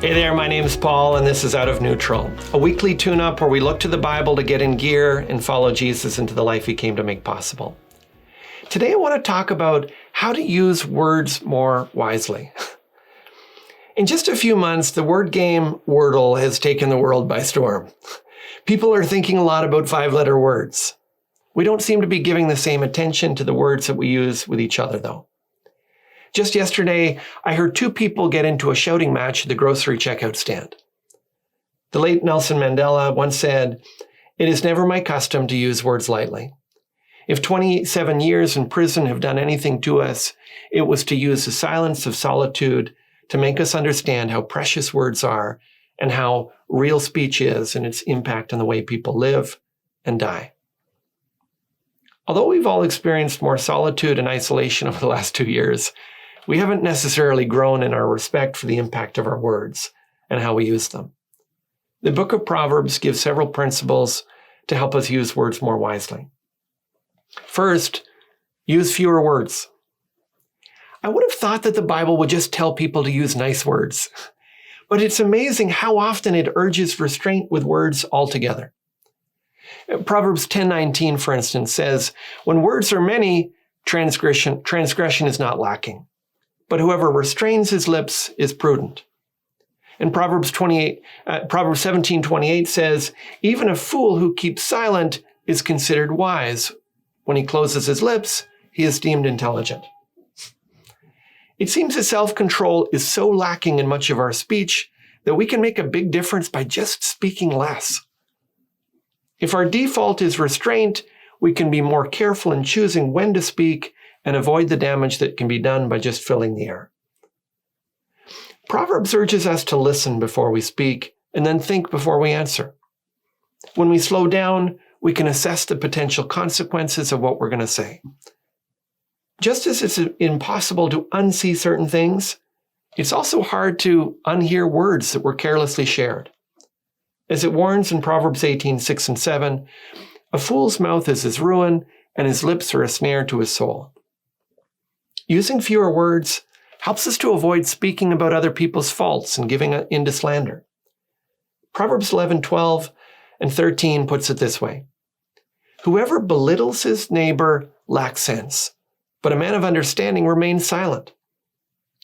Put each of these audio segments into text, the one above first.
Hey there, my name's Paul, and this is Out of Neutral, a weekly tune-up where we look to the Bible to get in gear and follow Jesus into the life he came to make possible. Today I want to talk about how to use words more wisely. In just a few months, the word game Wordle has taken the world by storm. People are thinking a lot about five-letter words. We don't seem to be giving the same attention to the words that we use with each other, though. Just yesterday, I heard two people get into a shouting match at the grocery checkout stand. The late Nelson Mandela once said, "It is never my custom to use words lightly. If 27 years in prison have done anything to us, it was to use the silence of solitude to make us understand how precious words are and how real speech is and its impact on the way people live and die." Although we've all experienced more solitude and isolation over the last 2 years, we haven't necessarily grown in our respect for the impact of our words and how we use them. The book of Proverbs gives several principles to help us use words more wisely. First, use fewer words. I would have thought that the Bible would just tell people to use nice words, but it's amazing how often it urges restraint with words altogether. Proverbs 10:19, for instance, says, "When words are many, transgression is not lacking. But whoever restrains his lips is prudent." And Proverbs 17:28 says, "Even a fool who keeps silent is considered wise. When he closes his lips, he is deemed intelligent." It seems that self-control is so lacking in much of our speech that we can make a big difference by just speaking less. If our default is restraint, we can be more careful in choosing when to speak and avoid the damage that can be done by just filling the air. Proverbs urges us to listen before we speak and then think before we answer. When we slow down, we can assess the potential consequences of what we're going to say. Just as it's impossible to unsee certain things, it's also hard to unhear words that were carelessly shared. As it warns in Proverbs 18:6 and 7, "A fool's mouth is his ruin, and his lips are a snare to his soul." Using fewer words helps us to avoid speaking about other people's faults and giving into slander. Proverbs 11:12 and 13 puts it this way, "Whoever belittles his neighbor lacks sense, but a man of understanding remains silent.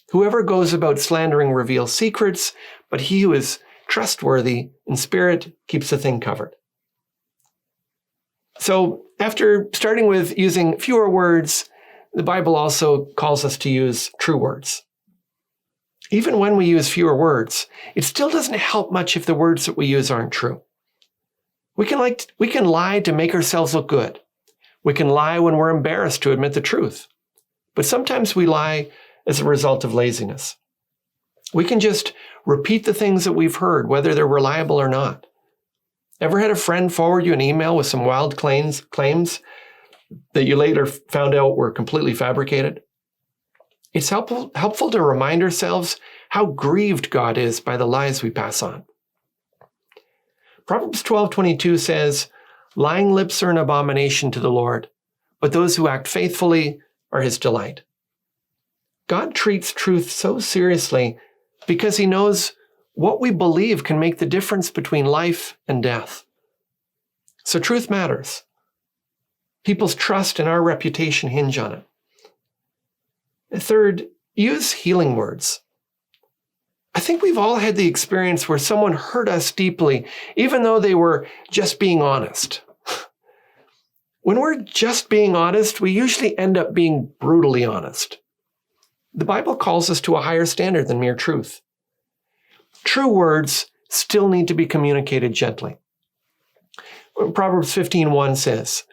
Whoever goes about slandering reveals secrets, but he who is trustworthy in spirit keeps the thing covered." So after starting with using fewer words, the Bible also calls us to use true words. Even when we use fewer words, it still doesn't help much if the words that we use aren't true. We can lie to make ourselves look good. We can lie when we're embarrassed to admit the truth. But sometimes we lie as a result of laziness. We can just repeat the things that we've heard, whether they're reliable or not. Ever had a friend forward you an email with some wild claims that you later found out were completely fabricated? It's helpful to remind ourselves how grieved God is by the lies we pass on. Proverbs 12:22 says, "Lying lips are an abomination to the Lord, but those who act faithfully are his delight." God treats truth so seriously because he knows what we believe can make the difference between life and death. So truth matters. People's trust and our reputation hinge on it. Third, use healing words. I think we've all had the experience where someone hurt us deeply, even though they were just being honest. When we're just being honest, we usually end up being brutally honest. The Bible calls us to a higher standard than mere truth. True words still need to be communicated gently. Proverbs 15:1 says,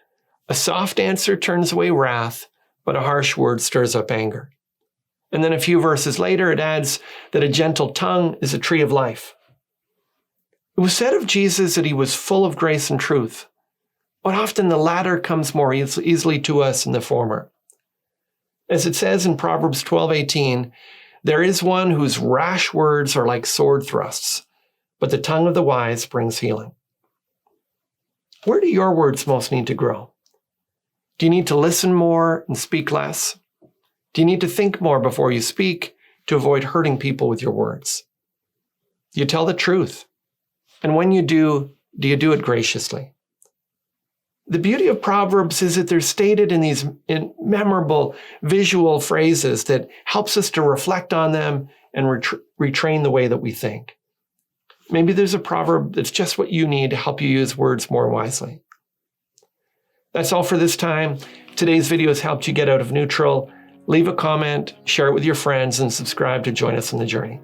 "A soft answer turns away wrath, but a harsh word stirs up anger." And then a few verses later, it adds that a gentle tongue is a tree of life. It was said of Jesus that he was full of grace and truth, but often the latter comes more easily to us than the former. As it says in Proverbs 12:18, "There is one whose rash words are like sword thrusts, but the tongue of the wise brings healing." Where do your words most need to grow? Do you need to listen more and speak less? Do you need to think more before you speak to avoid hurting people with your words? You tell the truth. And when you do you do it graciously? The beauty of Proverbs is that they're stated in memorable visual phrases that helps us to reflect on them and retrain the way that we think. Maybe there's a proverb that's just what you need to help you use words more wisely. That's all for this time. Today's video has helped you get out of neutral. Leave a comment, share it with your friends, and subscribe to join us on the journey.